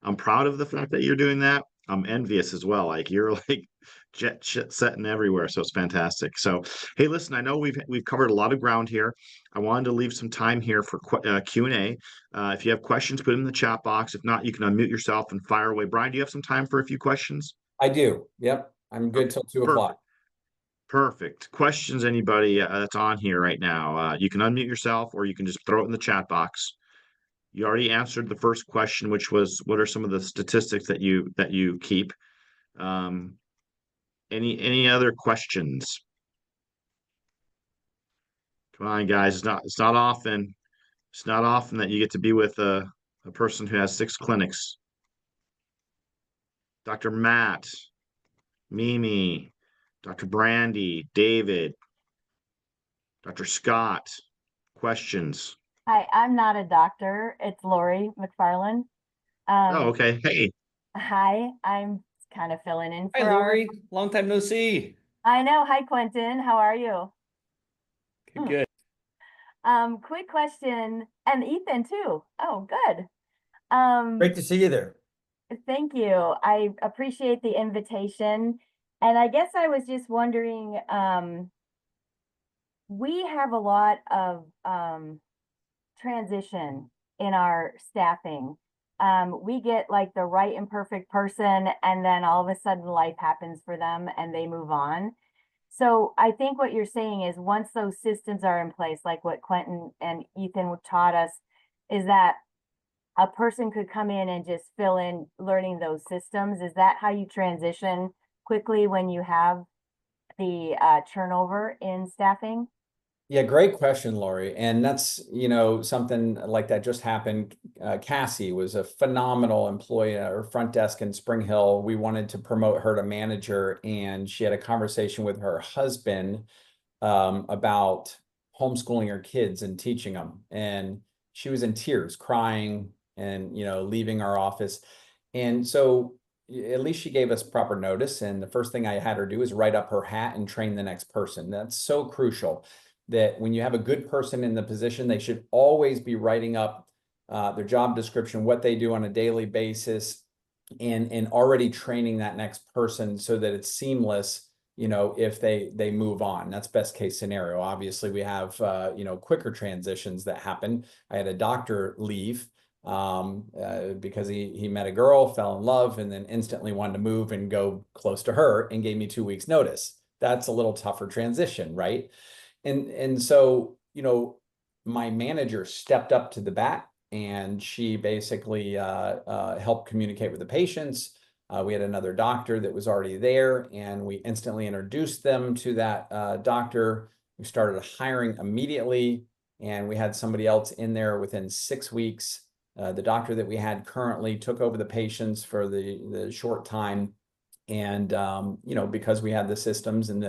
I'm proud of the fact that you're doing that. I'm envious as well. Like you're like jet setting everywhere, so it's fantastic. So, hey, listen, I know we've covered a lot of ground here. I wanted to leave some time here for Q&A. If you have questions, put it in the chat box. If not, you can unmute yourself and fire away. Brian, do you have some time for a few questions? I do. Yep. I'm good till 2 o'clock. Perfect. Questions, anybody that's on here right now? You can unmute yourself, or you can just throw it in the chat box. You already answered the first question, which was, what are some of the statistics that you keep? Any other questions? Come on, guys. It's not often. It's not often that you get to be with a person who has 6 clinics. Dr. Matt, Mimi, Dr. Brandy, David, Dr. Scott, questions? Hi, I'm not a doctor. It's Lori McFarland. Oh, okay. Hey, Hi, I'm kind of filling in Hi, for Lori. Long time no see. I know. Hi, Quentin. How are you? Good. Quick question, and Ethan too. Oh, good. Great to see you there. Thank you. I appreciate the invitation. And I guess I was just wondering, we have a lot of transition in our staffing. We get like the right and perfect person, and then all of a sudden life happens for them and they move on. So I think what you're saying is once those systems are in place, like what Quentin and Ethan taught us, is that a person could come in and just fill in learning those systems. Is that how you transition quickly when you have the turnover in staffing? Yeah, great question, Lori. And that's, something like that just happened. Cassie was a phenomenal employee at our front desk in Spring Hill. We wanted to promote her to manager, and she had a conversation with her husband about homeschooling her kids and teaching them. And she was in tears, crying and, leaving our office. And so at least she gave us proper notice. And the first thing I had her do is write up her hat and train the next person. That's so crucial that when you have a good person in the position, they should always be writing up their job description, what they do on a daily basis, and already training that next person so that it's seamless, if they move on. That's best case scenario. Obviously, we have quicker transitions that happen. I had a doctor leave because he met a girl, fell in love, and then instantly wanted to move and go close to her and gave me 2 weeks notice. That's a little tougher transition, right? And so, my manager stepped up to the bat, and she basically helped communicate with the patients. We had another doctor that was already there, and we instantly introduced them to that doctor. We started hiring immediately, and we had somebody else in there within 6 weeks. The doctor that we had currently took over the patients for the short time. And because we had the systems and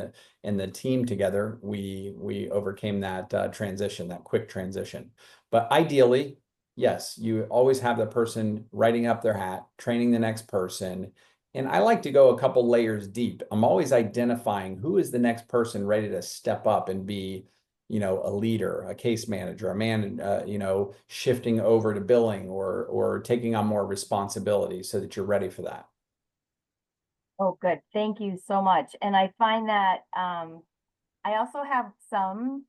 the team together, we overcame that transition, that quick transition. But ideally, yes, you always have the person writing up their hat, training the next person. And I like to go a couple layers deep. I'm always identifying who is the next person ready to step up and be, a leader, a case manager, a man, shifting over to billing or taking on more responsibility so that you're ready for that. Oh, good. Thank you so much. And I find that I also have some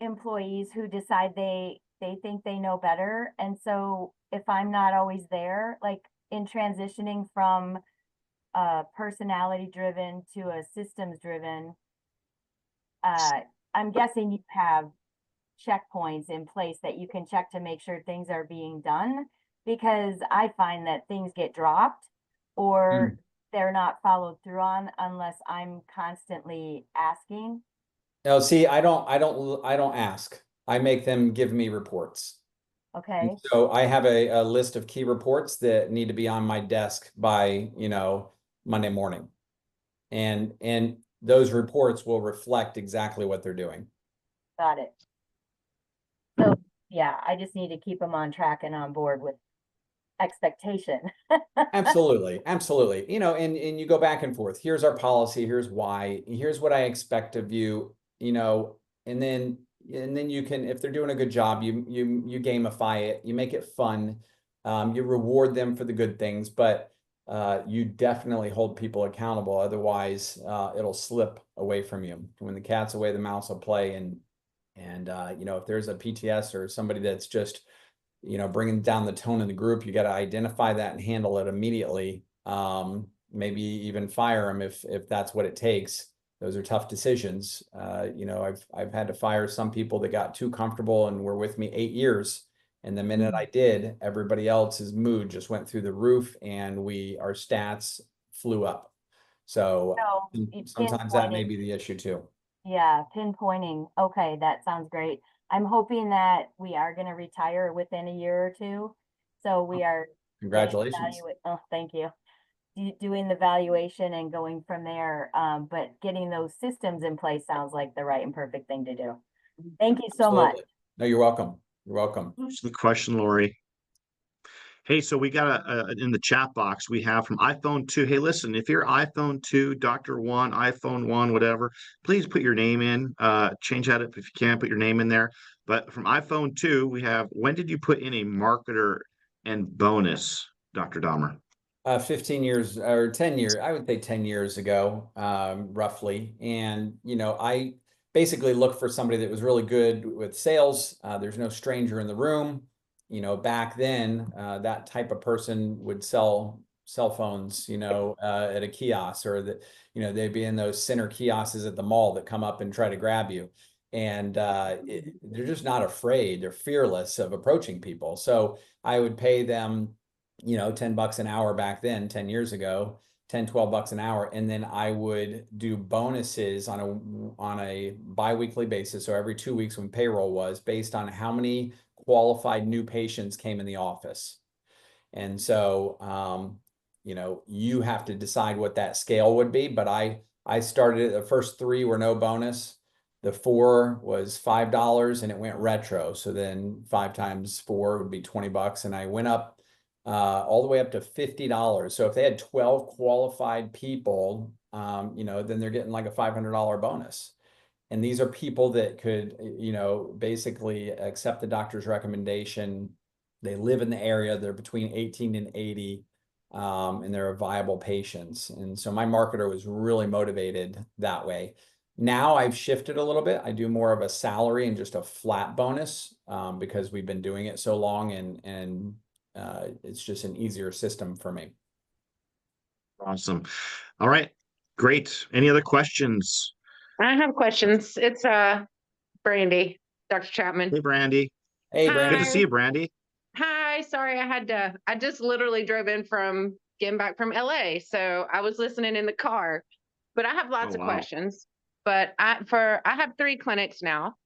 employees who decide they think they know better. And so if I'm not always there, like in transitioning from personality driven to a systems driven, I'm guessing you have checkpoints in place that you can check to make sure things are being done, because I find that things get dropped or they're not followed through on unless I'm constantly asking. No, see, I don't ask. I make them give me reports. Okay. So I have a list of key reports that need to be on my desk by, Monday morning. And those reports will reflect exactly what they're doing. Got it. So yeah, I just need to keep them on track and on board with expectation. Absolutely. Absolutely. And you go back and forth. Here's our policy. Here's why. Here's what I expect of you, and then you can, if they're doing a good job, you gamify it, you make it fun, you reward them for the good things, but you definitely hold people accountable. Otherwise, it'll slip away from you. When the cat's away, the mouse will play. And if there's a PTS or somebody that's just bringing down the tone in the group, you got to identify that and handle it immediately. Maybe even fire them if that's what it takes. Those are tough decisions. I've had to fire some people that got too comfortable and were with me 8 years. And the minute I did, everybody else's mood just went through the roof, and our stats flew up. So sometimes that may be the issue too. Yeah, pinpointing. Okay, that sounds great. I'm hoping that we are going to retire within a year or two. So we are Congratulations. oh, thank you. Doing the valuation and going from there. But getting those systems in place sounds like the right and perfect thing to do. Thank you so much. Absolutely. No, you're welcome. You're welcome. Here's the question, Lori. Hey, so we got in the chat box, we have from iPhone 2. Hey, listen, if you're iPhone 2, Dr. 1, iPhone 1, whatever, please put your name in. Change that up if you can, put your name in there. But from iPhone 2, we have, when did you put in a marketer and bonus, Dr. Dahmer? 15 years or 10 years, I would say 10 years ago, roughly. And, I basically looked for somebody that was really good with sales. There's no stranger in the room. Back then, that type of person would sell cell phones, at a kiosk, or that, they'd be in those center kiosks at the mall that come up and try to grab you. And they're just not afraid. They're fearless of approaching people. So I would pay them $10 an hour back then, 10 years ago, 10, $12 an hour. And then I would do bonuses on a biweekly basis. So every 2 weeks when payroll was, based on how many qualified new patients came in the office. And so, you have to decide what that scale would be. But I started, the first 3 were no bonus. The 4 was $5 and it went retro. So then 5 times 4 would be $20. And I went up all the way up to $50. So if they had 12 qualified people, then they're getting like a $500 bonus. And these are people that could, basically accept the doctor's recommendation. They live in the area. They're between 18 and 80, and they're viable patients. And so my marketer was really motivated that way. Now I've shifted a little bit. I do more of a salary and just a flat bonus, because we've been doing it so long, and it's just an easier system for me. Awesome. All right. Great. Any other questions? I have questions. It's Brandy, Dr. Chapman. Hey, Brandy. Hey, Hi. Brandon. Good to see you, Brandy. Hi, sorry, I just literally drove in from getting back from LA. So I was listening in the car, but I have lots of wow. questions. But I have 3 clinics now,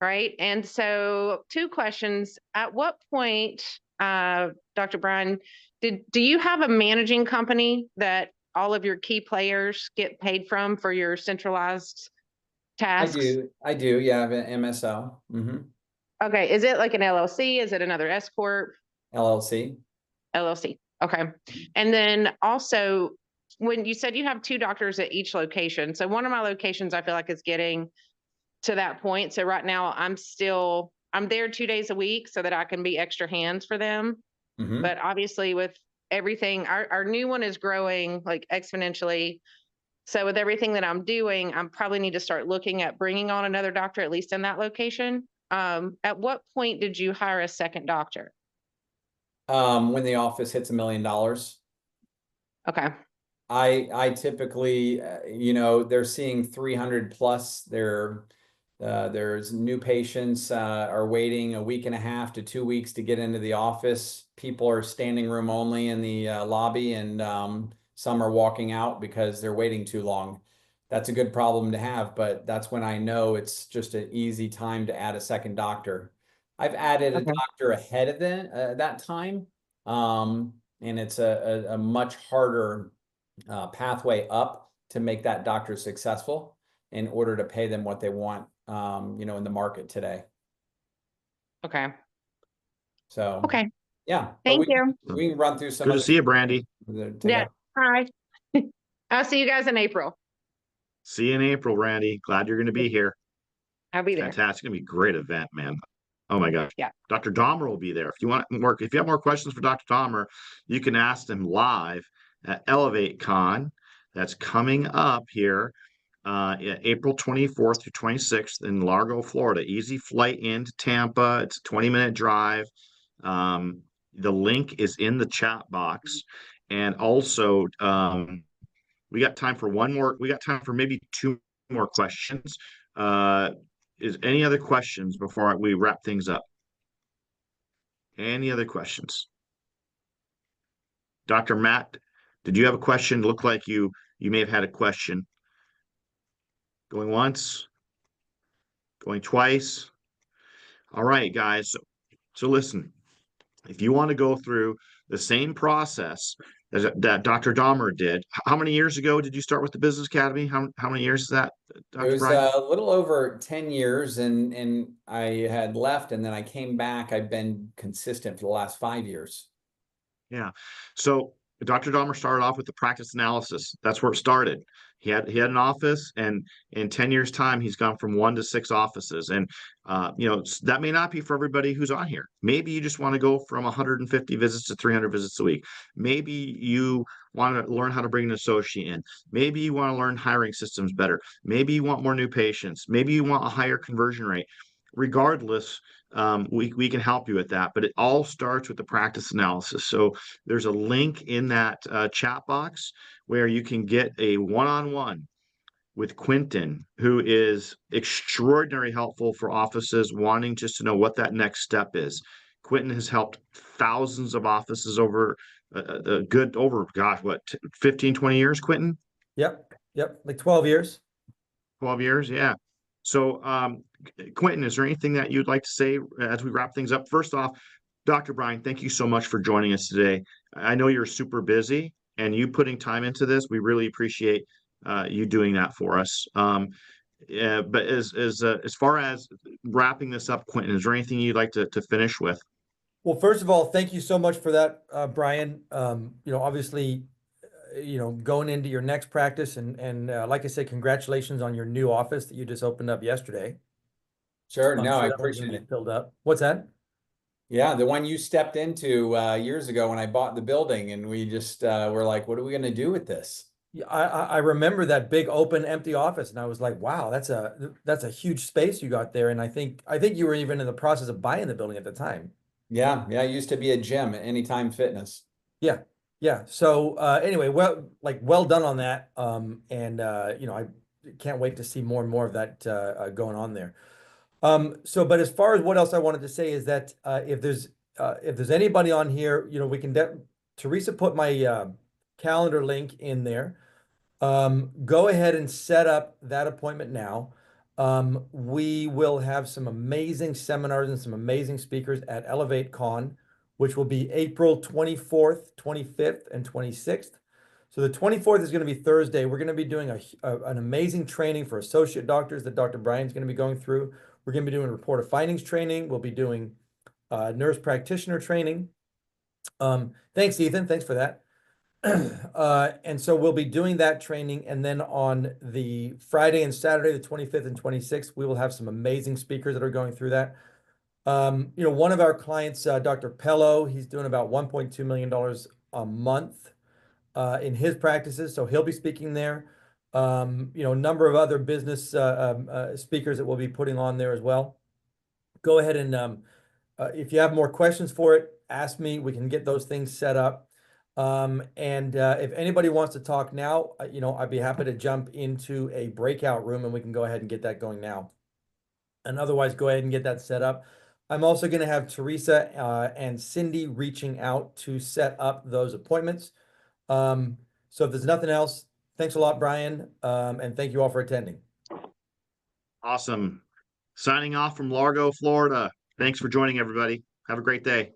right? And so 2 questions. At what point, Dr. Brian, do you have a managing company that all of your key players get paid from for your centralized tasks? I do. Yeah, I have an MSO. Okay. Is it like an LLC? Is it another S corp? LLC. LLC. Okay. And then also, when you said you have 2 doctors at each location, so one of my locations I feel like is getting to that point. So right now I'm there 2 days a week so that I can be extra hands for them. But obviously with everything, our new one is growing like exponentially. So with everything that I'm doing, I probably need to start looking at bringing on another doctor, at least in that location. At what point did you hire a second doctor? When the office hits $1 million. Okay. I typically, they're seeing 300 plus. There's new patients are waiting a week and a half to 2 weeks to get into the office. People are standing room only in the lobby, and some are walking out because they're waiting too long. That's a good problem to have, but that's when I know it's just an easy time to add a second doctor. I've added a doctor ahead of that time, and it's a much harder pathway up to make that doctor successful in order to pay them what they want, in the market today. Okay. So, Okay. yeah. Thank you. We can run through some Good of to see you, Brandy. Yeah. Hi. I'll see you guys in April. See you in April, Brandy. Glad you're going to be here. I'll be there. Fantastic. It's going to be a great event, man. Oh my gosh. Yeah. Dr. Dahmer will be there. If you have more questions for Dr. Dahmer, you can ask them live at Elevate Con. That's coming up here April 24th to 26th in Largo, Florida. Easy flight into Tampa. It's a 20-minute drive. The link is in the chat box. And also, we got time for maybe 2 more questions. Is any other questions before we wrap things up? Any other questions? Dr. Matt, did you have a question? Look like you may have had a question. Going once, going twice. All right, guys. So listen, if you want to go through the same process that Dr. Dahmer did, how many years ago did you start with the Business Academy? How many years is that, It Dr. was Brian? a little over 10 years and I had left and then I came back. I've been consistent for the last 5 years. Yeah. So Dr. Dahmer started off with the practice analysis. That's where it started. He had an office, and in 10 years' time, he's gone from 1 to 6 offices. And that may not be for everybody who's on here. Maybe you just want to go from 150 visits to 300 visits a week. Maybe you want to learn how to bring an associate in. Maybe you want to learn hiring systems better. Maybe you want more new patients. Maybe you want a higher conversion rate. Regardless, we can help you with that, but it all starts with the practice analysis. So there's a link in that chat box where you can get a one-on-one with Quentin, who is extraordinarily helpful for offices wanting just to know what that next step is. Quentin has helped thousands of offices over gosh, what, 15, 20 years, Quentin? Yep, like 12 years. 12 years, yeah. So, Quentin, is there anything that you'd like to say as we wrap things up? First off, Dr. Brian, thank you so much for joining us today. I know you're super busy, and you putting time into this, we really appreciate you doing that for us. Yeah, but as far as wrapping this up, Quentin, is there anything you'd like to finish with? Well, first of all, thank you so much for that, Brian. Obviously, going into your next practice and like I said, congratulations on your new office that you just opened up yesterday. Sure. I'm No, sure I that one's gonna appreciate be it. filled up. What's that? Yeah, the one you stepped into years ago when I bought the building, and we just were like, what are we going to do with this? Yeah, I remember that big open empty office, and I was like, wow, that's a huge space you got there. And I think you were even in the process of buying the building at the time. Yeah, it used to be a gym at Anytime Fitness. Yeah, yeah. So anyway, well done on that. And I can't wait to see more and more of that going on there. But as far as what else I wanted to say is that if there's anybody on here, we can Teresa put my calendar link in there. Go ahead and set up that appointment now. We will have some amazing seminars and some amazing speakers at Elevate Con, which will be April 24th, 25th, and 26th. So the 24th is going to be Thursday. We're going to be doing an amazing training for associate doctors that Dr. Brian's going to be going through. We're going to be doing report of findings training. We'll be doing nurse practitioner training. Thanks, Ethan. Thanks for that. And so we'll be doing that training. And then on the Friday and Saturday, the 25th and 26th, we will have some amazing speakers that are going through that. One of our clients, Dr. Pello, he's doing about $1.2 million a month in his practices. So he'll be speaking there. A number of other business speakers that we'll be putting on there as well. Go ahead and if you have more questions for it, ask me. We can get those things set up. And if anybody wants to talk now, I'd be happy to jump into a breakout room and we can go ahead and get that going now. And otherwise, go ahead and get that set up. I'm also going to have Teresa and Cindy reaching out to set up those appointments. So if there's nothing else, thanks a lot, Brian. And thank you all for attending. Awesome. Signing off from Largo, Florida. Thanks for joining, everybody. Have a great day.